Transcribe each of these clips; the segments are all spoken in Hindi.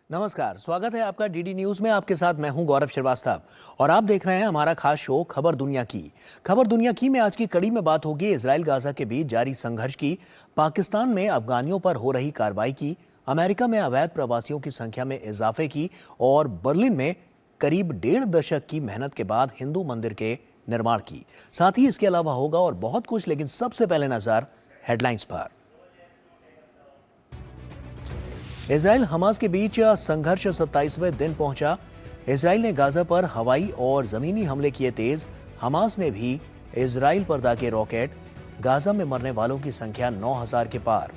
नमस्कार, स्वागत है आपका डीडी न्यूज में। आपके साथ मैं हूं गौरव श्रीवास्तव और आप देख रहे हैं हमारा खास शो खबर दुनिया की। खबर दुनिया की में आज की कड़ी में बात होगी इजराइल गाजा के बीच जारी संघर्ष की, पाकिस्तान में अफगानियों पर हो रही कार्रवाई की, अमेरिका में अवैध प्रवासियों की संख्या में इजाफे की और बर्लिन में करीब 1.5 दशक की मेहनत के बाद हिंदू मंदिर के निर्माण की। साथ ही इसके अलावा होगा और बहुत कुछ, लेकिन सबसे पहले नजर हेडलाइंस पर। इजराइल हमास के बीच संघर्ष 27वें दिन पहुंचा। इजराइल ने गाजा पर हवाई और जमीनी हमले किए तेज। हमास ने भी इजराइल पर दागे रॉकेट। गाजा में मरने वालों की संख्या 9,000 के पार।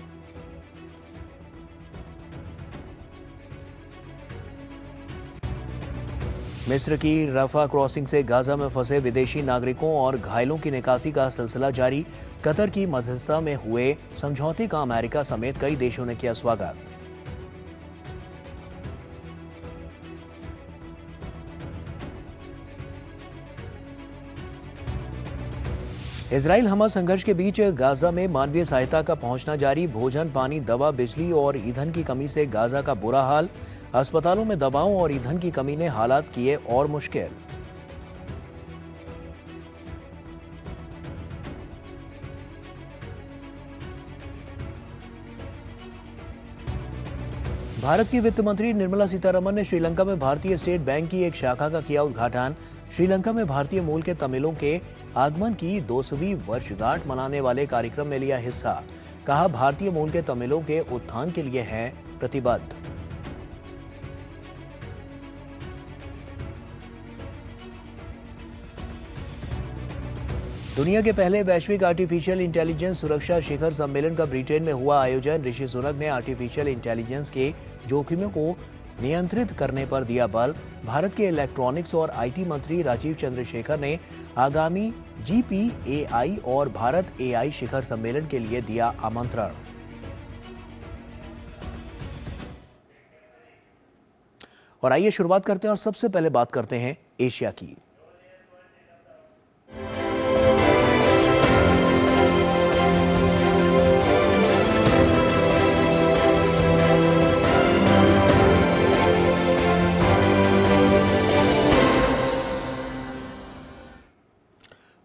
मिस्र की रफा क्रॉसिंग से गाजा में फंसे विदेशी नागरिकों और घायलों की निकासी का सिलसिला जारी। कतर की मध्यस्थता में हुए समझौते का अमेरिका समेत कई देशों ने किया स्वागत। इजराइल हमास संघर्ष के बीच गाजा में मानवीय सहायता का पहुंचना जारी। भोजन, पानी, दवा, बिजली और ईंधन की कमी से गाजा का बुरा हाल। अस्पतालों में दवाओं और ईंधन की कमी ने हालात किए और मुश्किल। भारत की वित्त मंत्री निर्मला सीतारमण ने श्रीलंका में भारतीय स्टेट बैंक की एक शाखा का किया उद्घाटन। श्रीलंका में भारतीय मूल के तमिलों के आगमन की 200वीं वर्षगांठ मनाने वाले कार्यक्रम में लिया हिस्सा। कहा, भारतीय मूल के तमिलों के उत्थान के लिए हैं प्रतिबद्ध। दुनिया के पहले वैश्विक आर्टिफिशियल इंटेलिजेंस सुरक्षा शिखर सम्मेलन का ब्रिटेन में हुआ आयोजन। ऋषि सुनक ने आर्टिफिशियल इंटेलिजेंस के जोखिमों को नियंत्रित करने पर दिया बल। भारत के इलेक्ट्रॉनिक्स और आईटी मंत्री राजीव चंद्रशेखर ने आगामी GPAI और भारत AI शिखर सम्मेलन के लिए दिया आमंत्रण। और आइए शुरुआत करते हैं और सबसे पहले बात करते हैं एशिया की।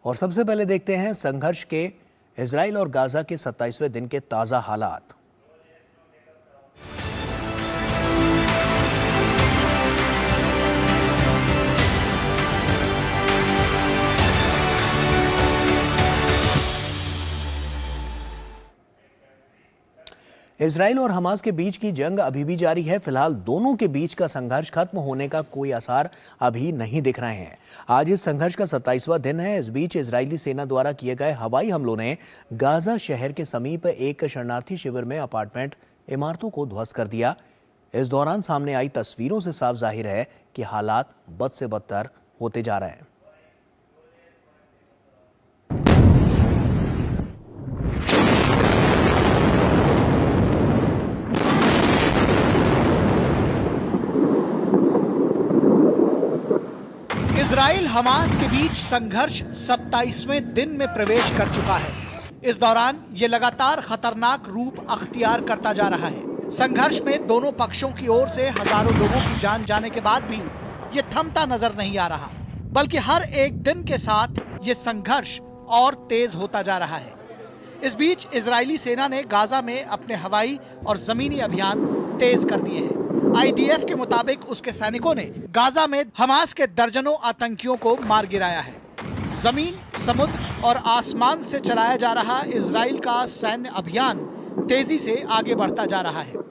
और सबसे पहले देखते हैं संघर्ष के इजराइल और गाजा के 27वें दिन के ताजा हालात। इजराइल और हमास के बीच की जंग अभी भी जारी है। फिलहाल दोनों के बीच का संघर्ष खत्म होने का कोई आसार अभी नहीं दिख रहे हैं। आज इस संघर्ष का 27वां दिन है। इस बीच इजरायली सेना द्वारा किए गए हवाई हमलों ने गाजा शहर के समीप एक शरणार्थी शिविर में अपार्टमेंट इमारतों को ध्वस्त कर दिया। इस दौरान सामने आई तस्वीरों से साफ जाहिर है कि हालात बद से बदतर होते जा रहे हैं। इजराइल हमास के बीच संघर्ष 27वें दिन में प्रवेश कर चुका है। इस दौरान ये लगातार खतरनाक रूप अख्तियार करता जा रहा है। संघर्ष में दोनों पक्षों की ओर से हजारों लोगों की जान जाने के बाद भी ये थमता नजर नहीं आ रहा, बल्कि हर एक दिन के साथ ये संघर्ष और तेज होता जा रहा है। इस बीच इजरायली सेना ने गाजा में अपने हवाई और जमीनी अभियान तेज कर दिए हैं। IDF के मुताबिक उसके सैनिकों ने गाजा में हमास के दर्जनों आतंकियों को मार गिराया है। जमीन, समुद्र और आसमान से चलाया जा रहा इजराइल का सैन्य अभियान तेजी से आगे बढ़ता जा रहा है।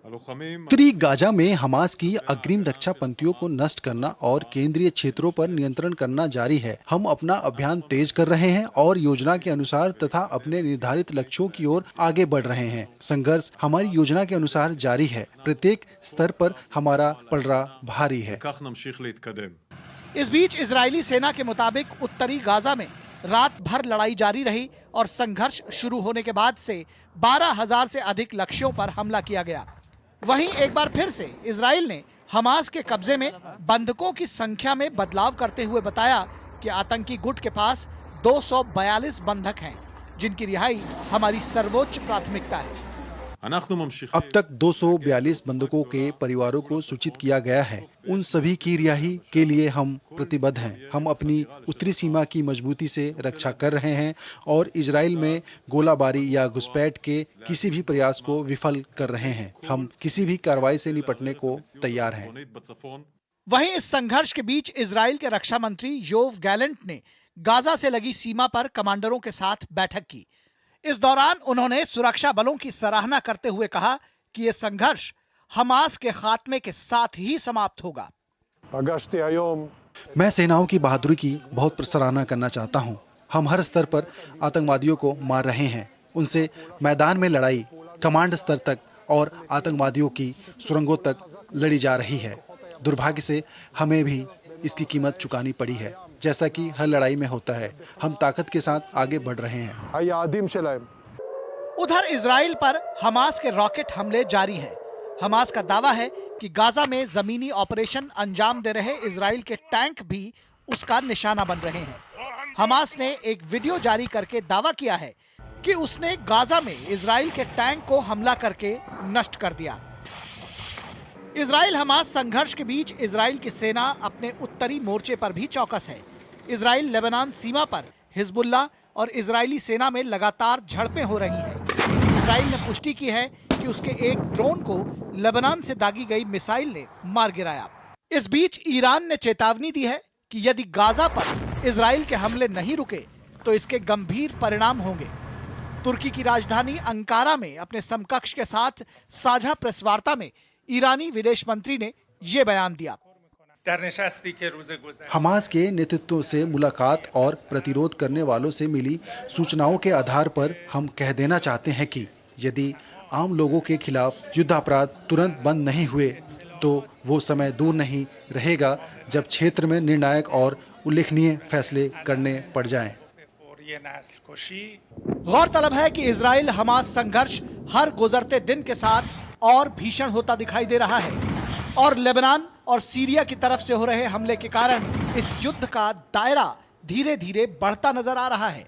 उत्तरी गाजा में हमास की अग्रिम रक्षा पंक्तियों को नष्ट करना और केंद्रीय क्षेत्रों पर नियंत्रण करना जारी है। हम अपना अभियान तेज कर रहे हैं और योजना के अनुसार तथा अपने निर्धारित लक्ष्यों की ओर आगे बढ़ रहे हैं। संघर्ष हमारी योजना के अनुसार जारी है। प्रत्येक स्तर पर हमारा पलड़ा भारी है। इस बीच इजरायली सेना के मुताबिक उत्तरी गाजा में रात भर लड़ाई जारी रही और संघर्ष शुरू होने के बाद से 12,000 से अधिक लक्ष्यों पर हमला किया गया। वहीं एक बार फिर से इजराइल ने हमास के कब्जे में बंधकों की संख्या में बदलाव करते हुए बताया कि आतंकी गुट के पास 242 बंधक हैं, जिनकी रिहाई हमारी सर्वोच्च प्राथमिकता है। अब तक 242 बंधकों के परिवारों को सूचित किया गया है। उन सभी की रिहाई के लिए हम प्रतिबद्ध हैं। हम अपनी उत्तरी सीमा की मजबूती से रक्षा कर रहे हैं और इजराइल में गोलाबारी या घुसपैठ के किसी भी प्रयास को विफल कर रहे हैं। हम किसी भी कार्रवाई से निपटने को तैयार हैं। वहीं इस संघर्ष के बीच इजराइल के रक्षा मंत्री योव गैलेंट ने गाजा से लगी सीमा पर कमांडरों के साथ बैठक की। इस दौरान उन्होंने सुरक्षा बलों की सराहना करते हुए कहा कि यह संघर्ष हमास के खात्मे के साथ ही समाप्त होगा। मैं सेनाओं की बहादुरी की बहुत सराहना करना चाहता हूं। हम हर स्तर पर आतंकवादियों को मार रहे हैं। उनसे मैदान में लड़ाई कमांड स्तर तक और आतंकवादियों की सुरंगों तक लड़ी जा रही है। दुर्भाग्य से हमें भी इसकी कीमत चुकानी पड़ी है। जैसा कि हर लड़ाई में होता है, हम ताकत के साथ आगे बढ़ रहे हैं। उधर इजराइल पर हमास के रॉकेट हमले जारी हैं। हमास का दावा है कि गाजा में जमीनी ऑपरेशन अंजाम दे रहे इजराइल के टैंक भी उसका निशाना बन रहे हैं। हमास ने एक वीडियो जारी करके दावा किया है कि उसने गाजा में इजराइल के टैंक को हमला करके नष्ट कर दिया। इजराइल हमास संघर्ष के बीच इजराइल की सेना अपने उत्तरी मोर्चे पर भी चौकस है। इजराइल लेबनान सीमा पर हिजबुल्लाह और इजरायली सेना में लगातार झड़पें हो रही हैं। इजराइल ने पुष्टि की है कि उसके एक ड्रोन को लेबनान से दागी गई मिसाइल ने मार गिराया। इस बीच ईरान ने चेतावनी दी है कि यदि गाजा पर इजराइल के हमले नहीं रुके तो इसके गंभीर परिणाम होंगे। तुर्की की राजधानी अंकारा में अपने समकक्ष के साथ साझा प्रेस वार्ता में ईरानी विदेश मंत्री ने ये बयान दिया। हमास के नेतृत्व से मुलाकात और प्रतिरोध करने वालों से मिली सूचनाओं के आधार पर हम कह देना चाहते हैं कि यदि आम लोगों के खिलाफ युद्ध अपराध तुरंत बंद नहीं हुए तो वो समय दूर नहीं रहेगा जब क्षेत्र में निर्णायक और उल्लेखनीय फैसले करने पड़ जाएं। गौरतलब है कि इजराइल हमास संघर्ष हर गुजरते दिन के साथ और भीषण होता दिखाई दे रहा है और लेबनान और सीरिया की तरफ से हो रहे हमले के कारण इस युद्ध का दायरा धीरे धीरे बढ़ता नजर आ रहा है।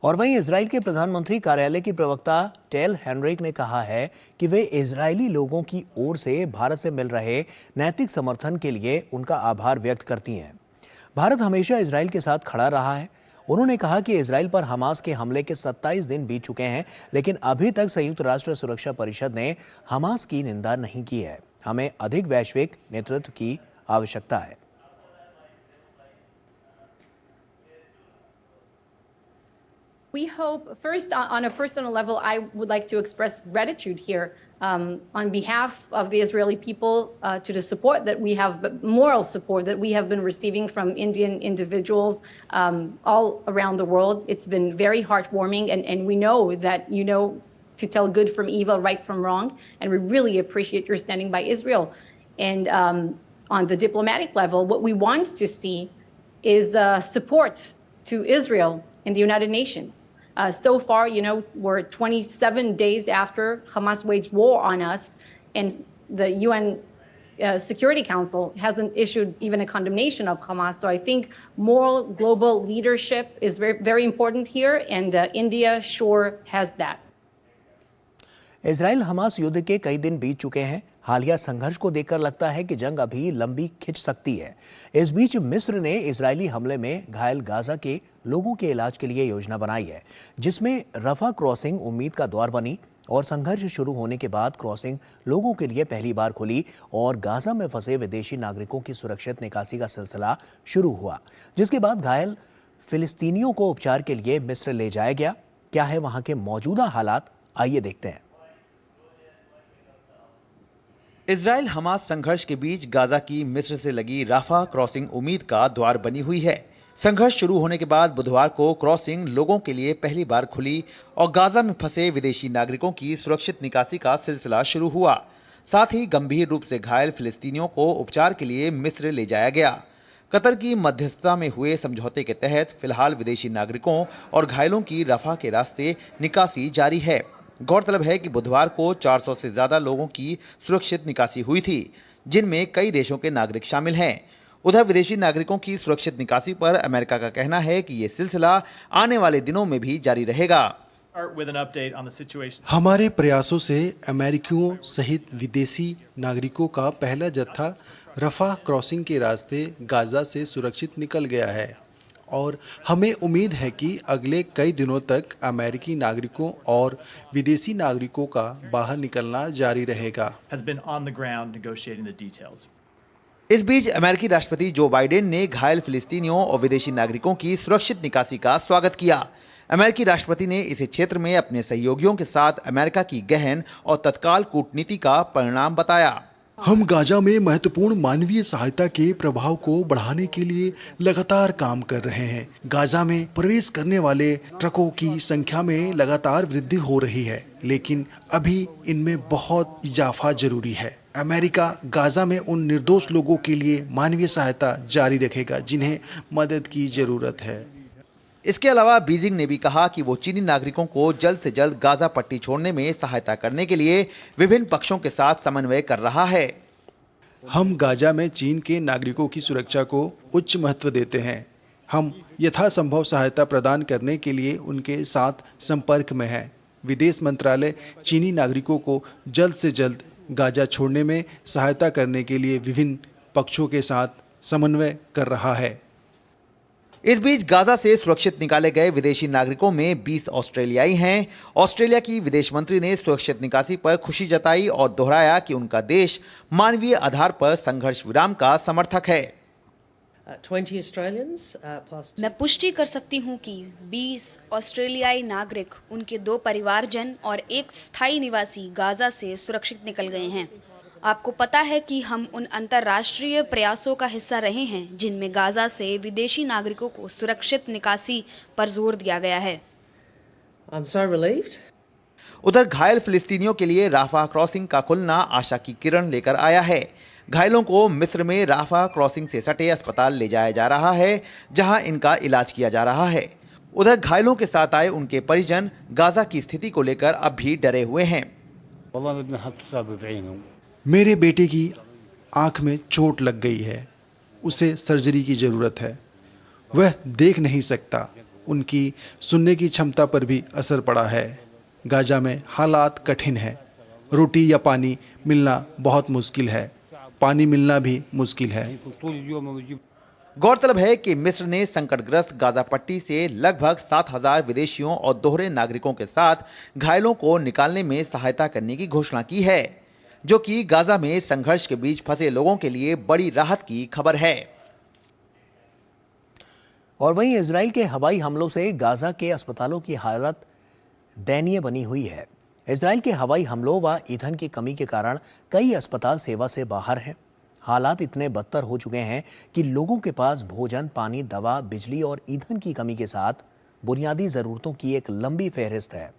और वहीं इजराइल के प्रधानमंत्री कार्यालय की प्रवक्ता टेल हेनरिक ने कहा है कि वे इजरायली लोगों की ओर से भारत से मिल रहे नैतिक समर्थन के लिए उनका आभार व्यक्त करती हैं। भारत हमेशा इजराइल के साथ खड़ा रहा है। उन्होंने कहा कि इजराइल पर हमास के हमले के 27 दिन बीत चुके हैं, लेकिन अभी तक संयुक्त राष्ट्र सुरक्षा परिषद ने हमास की निंदा नहीं की है। हमें अधिक वैश्विक नेतृत्व की आवश्यकता है। We hope, first, on a personal level, I would like to express gratitude here on behalf of the Israeli people to the support that we have, moral support that we have been receiving from Indian individuals all around the world. It's been very heartwarming, and we know that you know to tell good from evil, right from wrong, and we really appreciate your standing by Israel. And on the diplomatic level, what we want to see is support to Israel in the United Nations. So far, you know, we're 27 days after Hamas waged war on us, and the UN Security Council hasn't issued even a condemnation of Hamas. So I think moral global leadership is very, very important here, and India sure has that. Israel Hamas युद्ध के कई दिन बीत चुके हैं। हालिया संघर्ष को देखकर लगता है कि जंग अभी लंबी खिंच सकती है। इस बीच मिस्र ने इजरायली हमले में घायल गाजा के लोगों के इलाज के लिए योजना बनाई है, जिसमें रफा क्रॉसिंग उम्मीद का द्वार बनी और संघर्ष शुरू होने के बाद क्रॉसिंग लोगों के लिए पहली बार खुली और गाजा में फंसे विदेशी नागरिकों की सुरक्षित निकासी का सिलसिला शुरू हुआ, जिसके बाद घायल फिलिस्तीनियों को उपचार के लिए मिस्र ले जाया गया। क्या है वहां के मौजूदा हालात, आइए देखते हैं। इजराइल हमास संघर्ष के बीच गाजा की मिस्र से लगी राफा क्रॉसिंग उम्मीद का द्वार बनी हुई है। संघर्ष शुरू होने के बाद बुधवार को क्रॉसिंग लोगों के लिए पहली बार खुली और गाजा में फंसे विदेशी नागरिकों की सुरक्षित निकासी का सिलसिला शुरू हुआ। साथ ही गंभीर रूप से घायल फिलिस्तीनियों को उपचार के लिए मिस्र ले जाया गया। कतर की मध्यस्थता में हुए समझौते के तहत फिलहाल विदेशी नागरिकों और घायलों की रफा के रास्ते निकासी जारी है। गौरतलब है कि बुधवार को 400 से ज्यादा लोगों की सुरक्षित निकासी हुई थी, जिनमें कई देशों के नागरिक शामिल हैं। उधर विदेशी नागरिकों की सुरक्षित निकासी पर अमेरिका का कहना है कि ये सिलसिला आने वाले दिनों में भी जारी रहेगा। हमारे प्रयासों से अमेरिकियों सहित विदेशी नागरिकों का पहला जत्था रफाह क्रॉसिंग के रास्ते गाजा से सुरक्षित निकल गया है और हमें उम्मीद है कि अगले कई दिनों तक अमेरिकी नागरिकों और विदेशी नागरिकों का बाहर निकलना जारी रहेगा। इस बीच अमेरिकी राष्ट्रपति जो बाइडेन ने घायल फिलिस्तीनियों और विदेशी नागरिकों की सुरक्षित निकासी का स्वागत किया। अमेरिकी राष्ट्रपति ने इस क्षेत्र में अपने सहयोगियों के साथ अमेरिका की गहन और तत्काल कूटनीति का परिणाम बताया। हम गाजा में महत्वपूर्ण मानवीय सहायता के प्रभाव को बढ़ाने के लिए लगातार काम कर रहे हैं। गाजा में प्रवेश करने वाले ट्रकों की संख्या में लगातार वृद्धि हो रही है, लेकिन अभी इनमें बहुत इजाफा जरूरी है। अमेरिका गाजा में उन निर्दोष लोगों के लिए मानवीय सहायता जारी रखेगा जिन्हें मदद की जरूरत है। इसके अलावा बीजिंग ने भी कहा कि वो चीनी नागरिकों को जल्द से जल्द गाजा पट्टी छोड़ने में सहायता करने के लिए विभिन्न पक्षों के साथ समन्वय कर रहा है। हम गाजा में चीन के नागरिकों की सुरक्षा को उच्च महत्व देते हैं। हम यथासंभव सहायता प्रदान करने के लिए उनके साथ संपर्क में हैं। विदेश मंत्रालय चीनी नागरिकों को जल्द से जल्द गाजा छोड़ने में सहायता करने के लिए विभिन्न पक्षों के साथ समन्वय कर रहा है। इस बीच गाजा से सुरक्षित निकाले गए विदेशी नागरिकों में 20 ऑस्ट्रेलियाई हैं। ऑस्ट्रेलिया की विदेश मंत्री ने सुरक्षित निकासी पर खुशी जताई और दोहराया कि उनका देश मानवीय आधार पर संघर्ष विराम का समर्थक है। मैं पुष्टि कर सकती हूं कि 20 ऑस्ट्रेलियाई नागरिक, उनके 2 परिवारजन और 1 स्थायी निवासी गाजा से सुरक्षित निकल गए हैं। आपको पता है कि हम उन अंतर्राष्ट्रीय प्रयासों का हिस्सा रहे हैं जिनमें गाजा से विदेशी नागरिकों को सुरक्षित निकासी पर जोर दिया गया है। उधर घायल फिलिस्तीनियों के लिए राफा क्रॉसिंग का खुलना आशा की किरण लेकर आया है। घायलों को मिस्र में राफा क्रॉसिंग से सटे अस्पताल ले जाया जा रहा है, जहां इनका इलाज किया जा रहा है। उधर घायलों के साथ आए उनके परिजन गाजा की स्थिति को लेकर अब भी डरे हुए हैं। मेरे बेटे की आंख में चोट लग गई है, उसे सर्जरी की जरूरत है। वह देख नहीं सकता, उनकी सुनने की क्षमता पर भी असर पड़ा है। गाजा में हालात कठिन है, रोटी या पानी मिलना बहुत मुश्किल है, पानी मिलना भी मुश्किल है। गौरतलब है कि मिस्र ने संकटग्रस्त गाजा पट्टी से लगभग 7,000 विदेशियों और दोहरे नागरिकों के साथ घायलों को निकालने में सहायता करने की घोषणा की है, जो कि गाजा में संघर्ष के बीच फंसे लोगों के लिए बड़ी राहत की खबर है। और वहीं इजराइल के हवाई हमलों से गाजा के अस्पतालों की हालत दयनीय बनी हुई है। इजराइल के हवाई हमलों व ईंधन की कमी के कारण कई अस्पताल सेवा से बाहर हैं। हालात इतने बदतर हो चुके हैं कि लोगों के पास भोजन, पानी, दवा, बिजली और ईंधन की कमी के साथ बुनियादी जरूरतों की एक लंबी फहरिस्त है,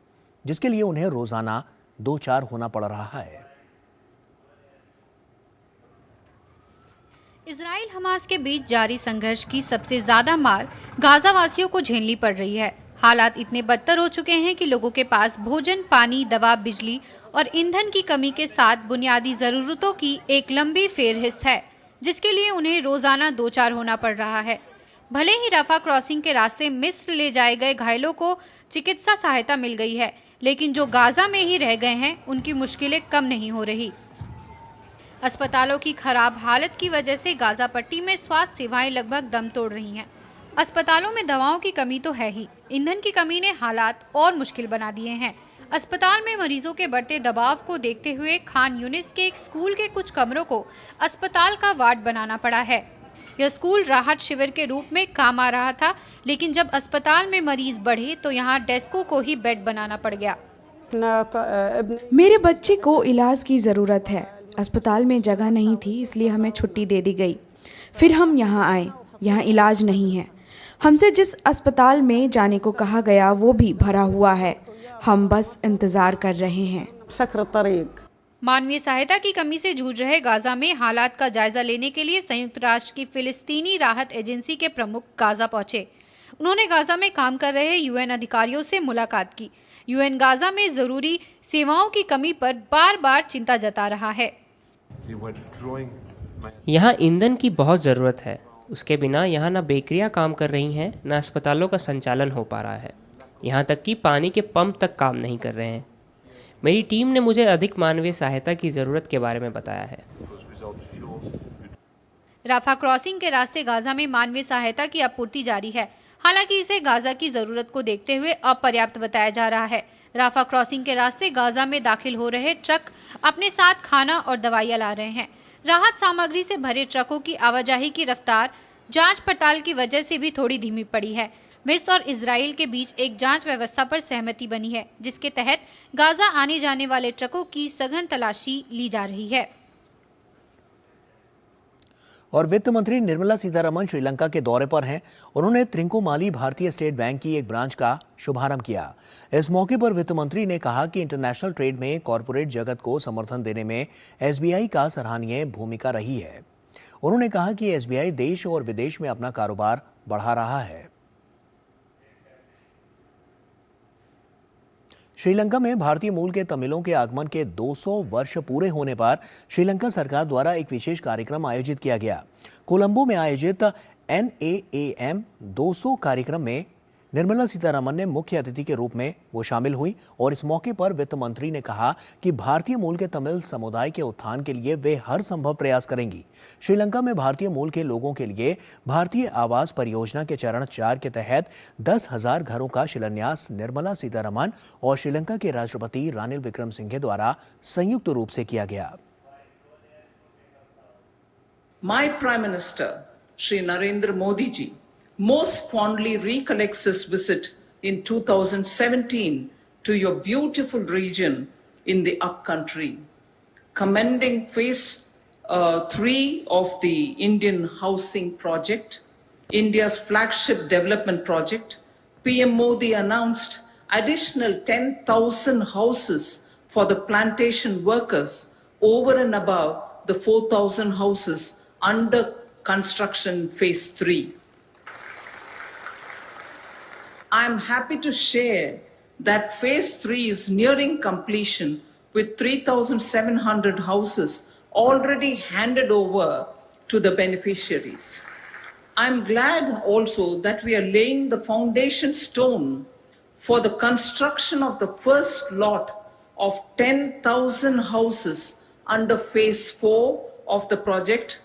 जिसके लिए उन्हें रोजाना 2-4 होना पड़ रहा है। इजराइल हमास के बीच जारी संघर्ष की सबसे ज्यादा मार गाजा वासियों को झेलनी पड़ रही है। हालात इतने बदतर हो चुके हैं कि लोगों के पास भोजन, पानी, दवा, बिजली और ईंधन की कमी के साथ बुनियादी जरूरतों की एक लंबी फेहरिस्त है, जिसके लिए उन्हें रोजाना 2-4 होना पड़ रहा है। भले ही रफा क्रॉसिंग के रास्ते मिस्र ले जाए गए घायलों को चिकित्सा सहायता मिल गई है, लेकिन जो गाजा में ही रह गए हैं उनकी मुश्किलें कम नहीं हो रही। अस्पतालों की खराब हालत की वजह से गाजा पट्टी में स्वास्थ्य सेवाएं लगभग दम तोड़ रही हैं। अस्पतालों में दवाओं की कमी तो है ही, ईंधन की कमी ने हालात और मुश्किल बना दिए हैं। अस्पताल में मरीजों के बढ़ते दबाव को देखते हुए खान यूनिस के एक स्कूल के कुछ कमरों को अस्पताल का वार्ड बनाना पड़ा है। यह स्कूल राहत शिविर के रूप में काम आ रहा था, लेकिन जब अस्पताल में मरीज बढ़े तो यहाँ डेस्कों को ही बेड बनाना पड़ गया। मेरे बच्चे को इलाज की ज़रूरत है। अस्पताल में जगह नहीं थी, इसलिए हमें छुट्टी दे दी गई। फिर हम यहाँ आए, यहाँ इलाज नहीं है। हमसे जिस अस्पताल में जाने को कहा गया वो भी भरा हुआ है। हम बस इंतजार कर रहे हैं। मानवीय सहायता की कमी से जूझ रहे गाजा में हालात का जायजा लेने के लिए संयुक्त राष्ट्र की फिलिस्तीनी राहत एजेंसी के प्रमुख गाजा पहुंचे। उन्होंने गाजा में काम कर रहे यूएन अधिकारियों से मुलाकात की। यूएन गाजा में जरूरी सेवाओं की कमी पर बार बार चिंता जता रहा है। यहाँ ईंधन की बहुत ज़रूरत है। उसके बिना यहाँ न बेकरियाँ काम कर रही हैं, न अस्पतालों का संचालन हो पा रहा है। यहाँ तक कि पानी के पंप तक काम नहीं कर रहे हैं। मेरी टीम ने मुझे अधिक मानवीय सहायता की ज़रूरत के बारे में बताया है। राफा क्रॉसिंग के रास्ते गाजा में मानवीय सहायता की आपूर्ति जारी है। हालांकि इसे गाजा की जरूरत को देखते हुए अपर्याप्त बताया जा रहा है। राफा क्रॉसिंग के रास्ते गाजा में दाखिल हो रहे ट्रक अपने साथ खाना और दवाइयां ला रहे हैं। राहत सामग्री से भरे ट्रकों की आवाजाही की रफ्तार जांच पड़ताल की वजह से भी थोड़ी धीमी पड़ी है। मिस्र और इजराइल के बीच एक जांच व्यवस्था पर सहमति बनी है, जिसके तहत गाजा आने जाने वाले ट्रकों की सघन तलाशी ली जा रही है। और वित्त मंत्री निर्मला सीतारमण श्रीलंका के दौरे पर हैं। उन्होंने त्रिंकोमाली भारतीय स्टेट बैंक की एक ब्रांच का शुभारंभ किया। इस मौके पर वित्त मंत्री ने कहा कि इंटरनेशनल ट्रेड में कॉरपोरेट जगत को समर्थन देने में एसबीआई का सराहनीय भूमिका रही है। उन्होंने कहा कि एसबीआई देश और विदेश में अपना कारोबार बढ़ा रहा है। श्रीलंका में भारतीय मूल के तमिलों के आगमन के 200 वर्ष पूरे होने पर श्रीलंका सरकार द्वारा एक विशेष कार्यक्रम आयोजित किया गया। कोलंबो में आयोजित NAAM 200 कार्यक्रम में निर्मला सीतारमण ने मुख्य अतिथि के रूप में वो शामिल हुई और इस मौके पर वित्त मंत्री ने कहा कि भारतीय मूल के तमिल समुदाय के उत्थान के लिए वे हर संभव प्रयास करेंगी। श्रीलंका में भारतीय मूल के लोगों के लिए भारतीय आवास परियोजना के चरण 4 के तहत 10,000 घरों का शिलान्यास निर्मला सीतारमण और श्रीलंका के राष्ट्रपति रानिल विक्रमसिंघे द्वारा संयुक्त रूप से किया गया। My Prime Minister, Shri Narendra Modi ji, most fondly recollects his visit in 2017 to your beautiful region in the upcountry, commending phase 3 of the Indian Housing Project, India's flagship development project. PM Modi announced additional 10,000 houses for the plantation workers over and above the 4,000 houses under construction phase 3. I am happy to share that phase 3 is nearing completion with 3,700 houses already handed over to the beneficiaries. I am glad also that we are laying the foundation stone for the construction of the first lot of 10,000 houses under phase 4 of the project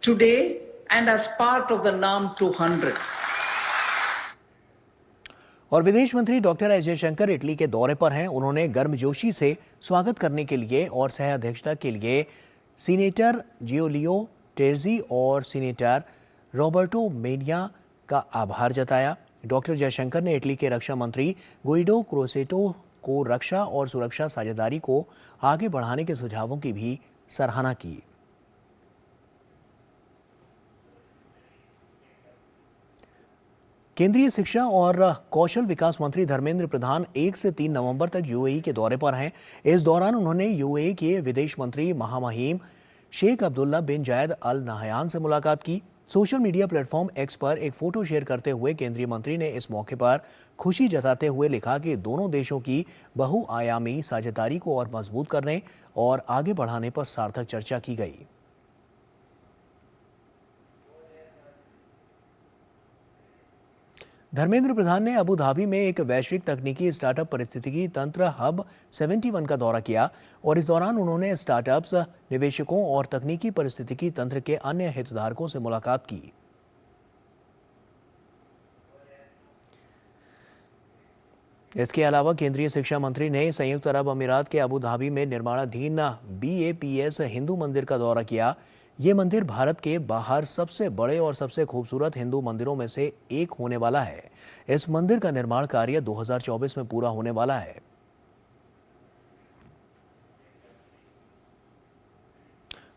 today and as part of the NAM 200. और विदेश मंत्री डॉक्टर एस जयशंकर इटली के दौरे पर हैं। उन्होंने गर्मजोशी से स्वागत करने के लिए और सह अध्यक्षता के लिए सीनेटर जियोलियो टेरजी और सीनेटर रॉबर्टो मेनिया का आभार जताया। डॉक्टर जयशंकर ने इटली के रक्षा मंत्री गुइडो क्रोसेटो को रक्षा और सुरक्षा साझेदारी को आगे बढ़ाने के सुझावों की भी सराहना की। केंद्रीय शिक्षा और कौशल विकास मंत्री धर्मेंद्र प्रधान 1 से 3 नवंबर तक यूएई के दौरे पर हैं। इस दौरान उन्होंने यूएई के विदेश मंत्री महामहिम शेख अब्दुल्ला बिन जायद अल नहयान से मुलाकात की। सोशल मीडिया प्लेटफॉर्म एक्स पर एक फोटो शेयर करते हुए केंद्रीय मंत्री ने इस मौके पर खुशी जताते हुए लिखा कि दोनों देशों की बहुआयामी साझेदारी को और मजबूत करने और आगे बढ़ाने पर सार्थक चर्चा की गई। धर्मेंद्र प्रधान ने अबू धाबी में एक वैश्विक तकनीकी स्टार्टअप परिस्थितिकी तंत्र हब 71 का दौरा किया और इस दौरान उन्होंने स्टार्टअप्स, निवेशकों और तकनीकी परिस्थितिकी तंत्र के अन्य हितधारकों से मुलाकात की। इसके अलावा केंद्रीय शिक्षा मंत्री ने संयुक्त अरब अमीरात के अबू धाबी में निर्माणाधीन BAPS हिंदू मंदिर का दौरा किया। ये मंदिर भारत के बाहर सबसे बड़े और सबसे खूबसूरत हिंदू मंदिरों में से एक होने वाला है। इस मंदिर का निर्माण कार्य 2024 में पूरा होने वाला है।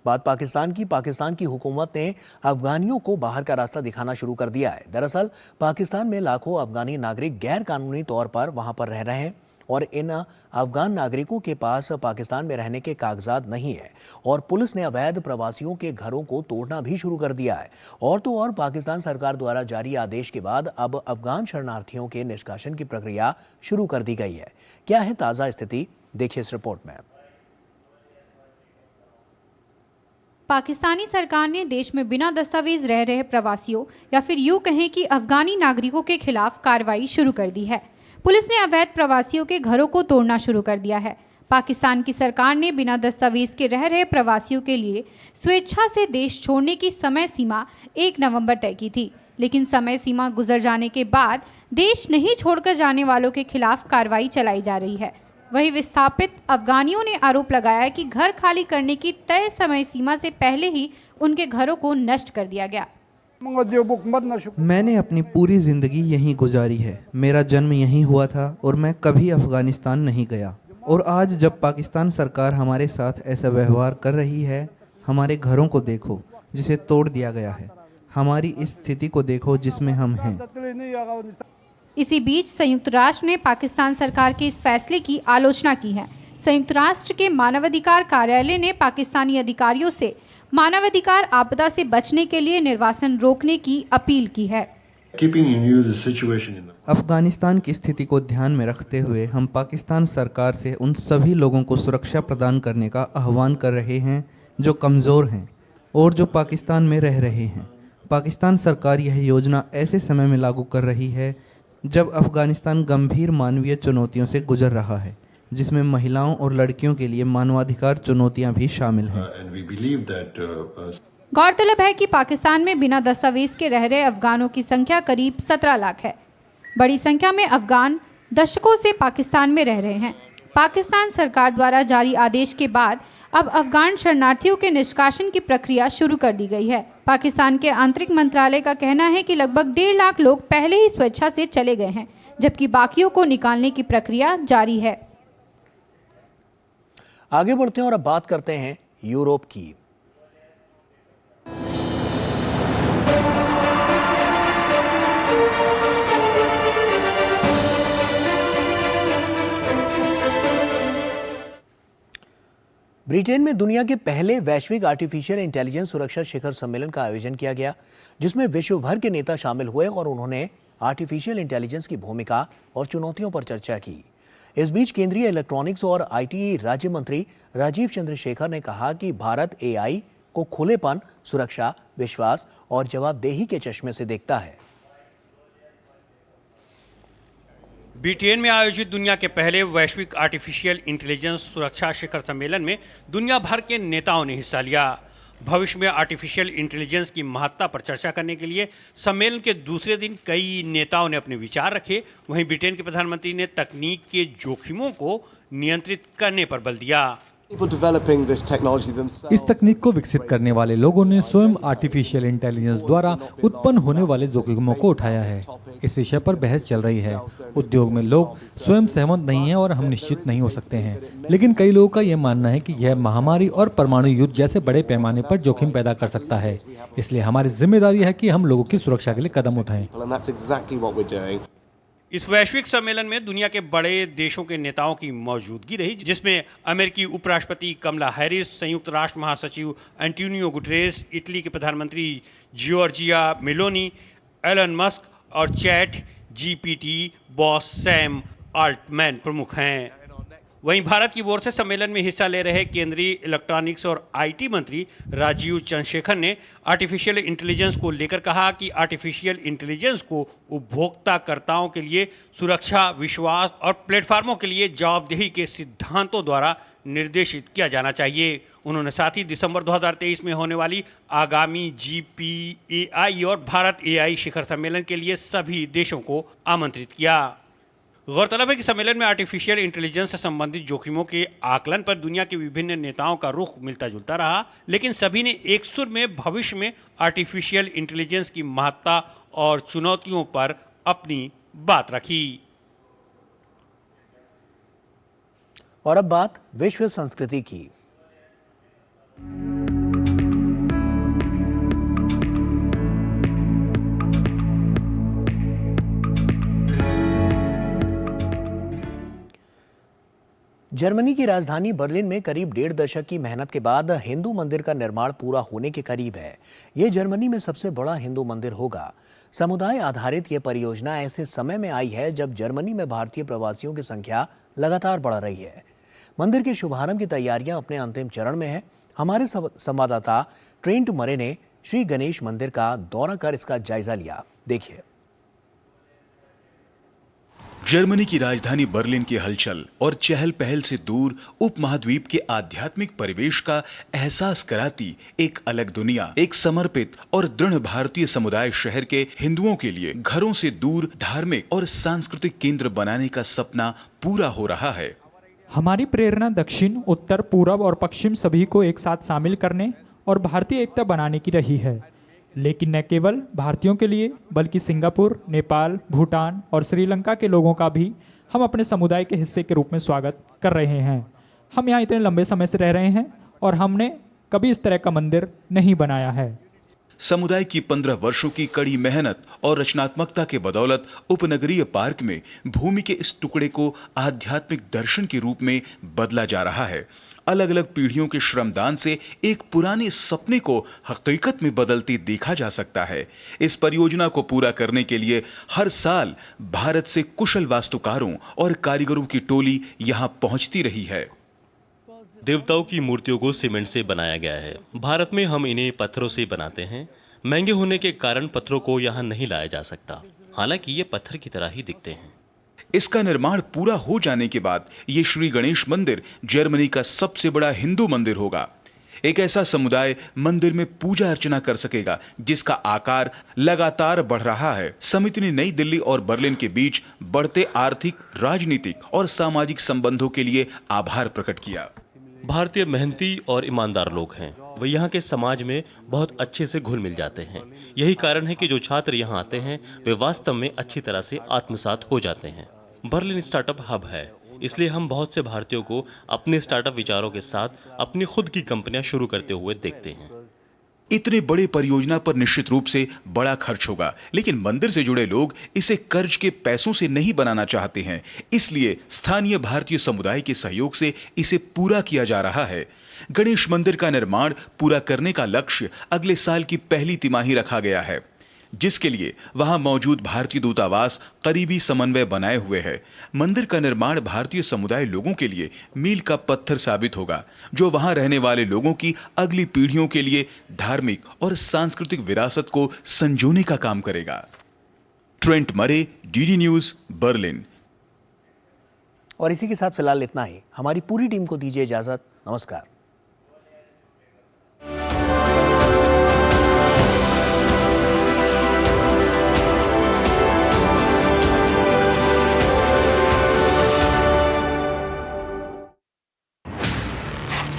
बात पाकिस्तान की हुकूमत ने अफगानियों को बाहर का रास्ता दिखाना शुरू कर दिया है। दरअसल पाकिस्तान में लाखों अफगानी नागरिक गैर कानूनी तौर पर वहां पर रह रहे हैं और इन अफगान नागरिकों के पास पाकिस्तान में रहने के कागजात नहीं है और पुलिस ने अवैध प्रवासियों के घरों को तोड़ना भी शुरू कर दिया है। और तो और पाकिस्तान सरकार द्वारा जारी आदेश के बाद अब अफगान शरणार्थियों के निष्कासन की प्रक्रिया शुरू कर दी गई है। क्या है ताज़ा स्थिति, देखिए इस रिपोर्ट में। पाकिस्तानी सरकार ने देश में बिना दस्तावेज रह रहे प्रवासियों या फिर यूं कहें कि अफगानी नागरिकों के खिलाफ कार्रवाई शुरू कर दी है। पुलिस ने अवैध प्रवासियों के घरों को तोड़ना शुरू कर दिया है। पाकिस्तान की सरकार ने बिना दस्तावेज के रह रहे प्रवासियों के लिए स्वेच्छा से देश छोड़ने की समय सीमा 1 नवंबर तय की थी, लेकिन समय सीमा गुजर जाने के बाद देश नहीं छोड़कर जाने वालों के खिलाफ कार्रवाई चलाई जा रही है। वहीं विस्थापित अफगानियों ने आरोप लगाया कि घर खाली करने की तय समय सीमा से पहले ही उनके घरों को नष्ट कर दिया गया। मैंने अपनी पूरी ज़िंदगी यहीं गुजारी है। मेरा जन्म यहीं हुआ था और मैं कभी अफ़गानिस्तान नहीं गया। और आज जब पाकिस्तान सरकार हमारे साथ ऐसा व्यवहार कर रही है, हमारे घरों को देखो जिसे तोड़ दिया गया है, हमारी इस स्थिति को देखो जिसमें हम हैं। इसी बीच संयुक्त राष्ट्र ने पाकिस्तान सरकार के इस फैसले की आलोचना की है। संयुक्त राष्ट्र के मानवाधिकार कार्यालय ने पाकिस्तानी अधिकारियों से मानवाधिकार आपदा से बचने के लिए निर्वासन रोकने की अपील की है। अफगानिस्तान की स्थिति को ध्यान में रखते हुए हम पाकिस्तान सरकार से उन सभी लोगों को सुरक्षा प्रदान करने का आह्वान कर रहे हैं जो कमज़ोर हैं और जो पाकिस्तान में रह रहे हैं। पाकिस्तान सरकार यह योजना ऐसे समय में लागू कर रही है जब अफगानिस्तान गंभीर मानवीय चुनौतियों से गुजर रहा है, जिसमें महिलाओं और लड़कियों के लिए मानवाधिकार चुनौतियां भी शामिल हैं। गौरतलब है कि पाकिस्तान में बिना दस्तावेज के रह रहे अफगानों की संख्या करीब 17 लाख है। बड़ी संख्या में अफगान दशकों से पाकिस्तान में रह रहे हैं। पाकिस्तान सरकार द्वारा जारी आदेश के बाद अब अफगान शरणार्थियों के निष्कासन की प्रक्रिया शुरू कर दी गई है। पाकिस्तान के आंतरिक मंत्रालय का कहना है कि लगभग 1.5 लाख लोग पहले ही स्वेच्छा से चले गए हैं, जबकि बाकियों को निकालने की प्रक्रिया जारी है। आगे बढ़ते हैं और अब बात करते हैं यूरोप की। ब्रिटेन में दुनिया के पहले वैश्विक आर्टिफिशियल इंटेलिजेंस सुरक्षा शिखर सम्मेलन का आयोजन किया गया, जिसमें विश्व भर के नेता शामिल हुए और उन्होंने आर्टिफिशियल इंटेलिजेंस की भूमिका और चुनौतियों पर चर्चा की। इस बीच केंद्रीय इलेक्ट्रॉनिक्स और आईटी राज्य मंत्री राजीव चंद्रशेखर ने कहा कि भारत एआई को खुलेपन, सुरक्षा, विश्वास और जवाबदेही के चश्मे से देखता है। ब्रिटेन में आयोजित दुनिया के पहले वैश्विक आर्टिफिशियल इंटेलिजेंस सुरक्षा शिखर सम्मेलन में दुनिया भर के नेताओं ने हिस्सा लिया। भविष्य में आर्टिफिशियल इंटेलिजेंस की महत्ता पर चर्चा करने के लिए सम्मेलन के दूसरे दिन कई नेताओं ने अपने विचार रखे। वहीं ब्रिटेन के प्रधानमंत्री ने तकनीक के जोखिमों को नियंत्रित करने पर बल दिया। इस तकनीक को विकसित करने वाले लोगों ने स्वयं आर्टिफिशियल इंटेलिजेंस द्वारा उत्पन्न होने वाले जोखिमों को उठाया है। इस विषय पर बहस चल रही है। उद्योग में लोग स्वयं सहमत नहीं हैं और हम निश्चित नहीं हो सकते हैं, लेकिन कई लोगों का यह मानना है कि यह महामारी और परमाणु युद्ध जैसे बड़े पैमाने पर जोखिम पैदा कर सकता है। इसलिए हमारी जिम्मेदारी है कि हम लोगों की सुरक्षा के लिए कदम उठाएं। इस वैश्विक सम्मेलन में दुनिया के बड़े देशों के नेताओं की मौजूदगी रही, जिसमें अमेरिकी उपराष्ट्रपति कमला हैरिस, संयुक्त राष्ट्र महासचिव एंटोनियो गुटेरेस, इटली के प्रधानमंत्री जॉर्जिया मेलोनी, एलन मस्क और chat GPT boss Sam Altman प्रमुख हैं। वहीं भारत की ओर से सम्मेलन में हिस्सा ले रहे केंद्रीय इलेक्ट्रॉनिक्स और आईटी मंत्री राजीव चंद्रशेखर ने आर्टिफिशियल इंटेलिजेंस को लेकर कहा कि आर्टिफिशियल इंटेलिजेंस को उपभोक्ताकर्ताओं के लिए सुरक्षा, विश्वास और प्लेटफार्मों के लिए जवाबदेही के सिद्धांतों द्वारा निर्देशित किया जाना चाहिए। उन्होंने साथ ही दिसंबर 2023 में होने वाली आगामी GPAI और भारत AI शिखर सम्मेलन के लिए सभी देशों को आमंत्रित किया। गौरतलब है कि सम्मेलन में आर्टिफिशियल इंटेलिजेंस से संबंधित जोखिमों के आकलन पर दुनिया के विभिन्न नेताओं का रुख मिलता जुलता रहा, लेकिन सभी ने एक सुर में भविष्य में आर्टिफिशियल इंटेलिजेंस की महत्ता और चुनौतियों पर अपनी बात रखी। और अब बात विश्व संस्कृति की। जर्मनी की राजधानी बर्लिन में करीब 1.5 दशक की मेहनत के बाद हिंदू मंदिर का निर्माण पूरा होने के करीब है। ये जर्मनी में सबसे बड़ा हिंदू मंदिर होगा। समुदाय आधारित ये परियोजना ऐसे समय में आई है जब जर्मनी में भारतीय प्रवासियों की संख्या लगातार बढ़ रही है। मंदिर के शुभारंभ की तैयारियां अपने अंतिम चरण में है। हमारे संवाददाता ट्रेंट मरे ने श्री गणेश मंदिर का दौरा कर इसका जायजा लिया। देखिए। जर्मनी की राजधानी बर्लिन की हलचल और चहल पहल से दूर उपमहाद्वीप के आध्यात्मिक परिवेश का एहसास कराती एक अलग दुनिया, एक समर्पित और दृढ़ भारतीय समुदाय शहर के हिंदुओं के लिए घरों से दूर धार्मिक और सांस्कृतिक केंद्र बनाने का सपना पूरा हो रहा है। हमारी प्रेरणा दक्षिण, उत्तर, पूर्व और पश्चिम सभी को एक साथ शामिल करने और भारतीय एकता बनाने की रही है, लेकिन न केवल भारतीयों के लिए बल्कि सिंगापुर, नेपाल, भूटान और श्रीलंका के लोगों का भी हम अपने समुदाय के हिस्से के रूप में स्वागत कर रहे हैं। हम यहाँ इतने लंबे समय से रह रहे हैं और हमने कभी इस तरह का मंदिर नहीं बनाया है। समुदाय की 15 वर्षों की कड़ी मेहनत और रचनात्मकता के बदौलत उपनगरीय पार्क में भूमि के इस टुकड़े को आध्यात्मिक दर्शन के रूप में बदला जा रहा है। अलग अलग पीढ़ियों के श्रमदान से एक पुराने सपने को हकीकत में बदलते देखा जा सकता है। इस परियोजना को पूरा करने के लिए हर साल भारत से कुशल वास्तुकारों और कारीगरों की टोली यहां पहुंचती रही है। देवताओं की मूर्तियों को सीमेंट से बनाया गया है। भारत में हम इन्हें पत्थरों से बनाते हैं। महंगे होने के कारण पत्थरों को यहाँ नहीं लाया जा सकता, हालांकि ये पत्थर की तरह ही दिखते हैं। इसका निर्माण पूरा हो जाने के बाद ये श्री गणेश मंदिर जर्मनी का सबसे बड़ा हिंदू मंदिर होगा। एक ऐसा समुदाय मंदिर में पूजा अर्चना कर सकेगा जिसका आकार लगातार बढ़ रहा है। समिति ने नई दिल्ली और बर्लिन के बीच बढ़ते आर्थिक, राजनीतिक और सामाजिक संबंधों के लिए आभार प्रकट किया। भारतीय मेहनती और ईमानदार लोग हैं, वे यहाँ के समाज में बहुत अच्छे से घुल मिल जाते हैं। यही कारण है कि जो छात्र यहाँ आते हैं वे वास्तव में अच्छी तरह से आत्मसात हो जाते हैं। बर्लिन स्टार्टअप हब है, इसलिए हम बहुत से भारतीयों को अपने स्टार्टअप विचारों के साथ अपनी खुद की कंपनियां शुरू करते हुए देखते हैं। इतने बड़े परियोजना पर निश्चित रूप से बड़ा खर्च होगा, लेकिन मंदिर से जुड़े लोग इसे कर्ज के पैसों से नहीं बनाना चाहते हैं, इसलिए स्थानीय भारतीय समुदाय के सहयोग से इसे पूरा किया जा रहा है। गणेश मंदिर का निर्माण पूरा करने का लक्ष्य अगले साल की पहली तिमाही रखा गया है, जिसके लिए वहां मौजूद भारतीय दूतावास करीबी समन्वय बनाए हुए है। मंदिर का निर्माण भारतीय समुदाय लोगों के लिए मील का पत्थर साबित होगा, जो वहां रहने वाले लोगों की अगली पीढ़ियों के लिए धार्मिक और सांस्कृतिक विरासत को संजोने का काम करेगा। ट्रेंट मरे, डीडी न्यूज, बर्लिन। और इसी के साथ फिलहाल इतना ही। हमारी पूरी टीम को दीजिए इजाजत। नमस्कार।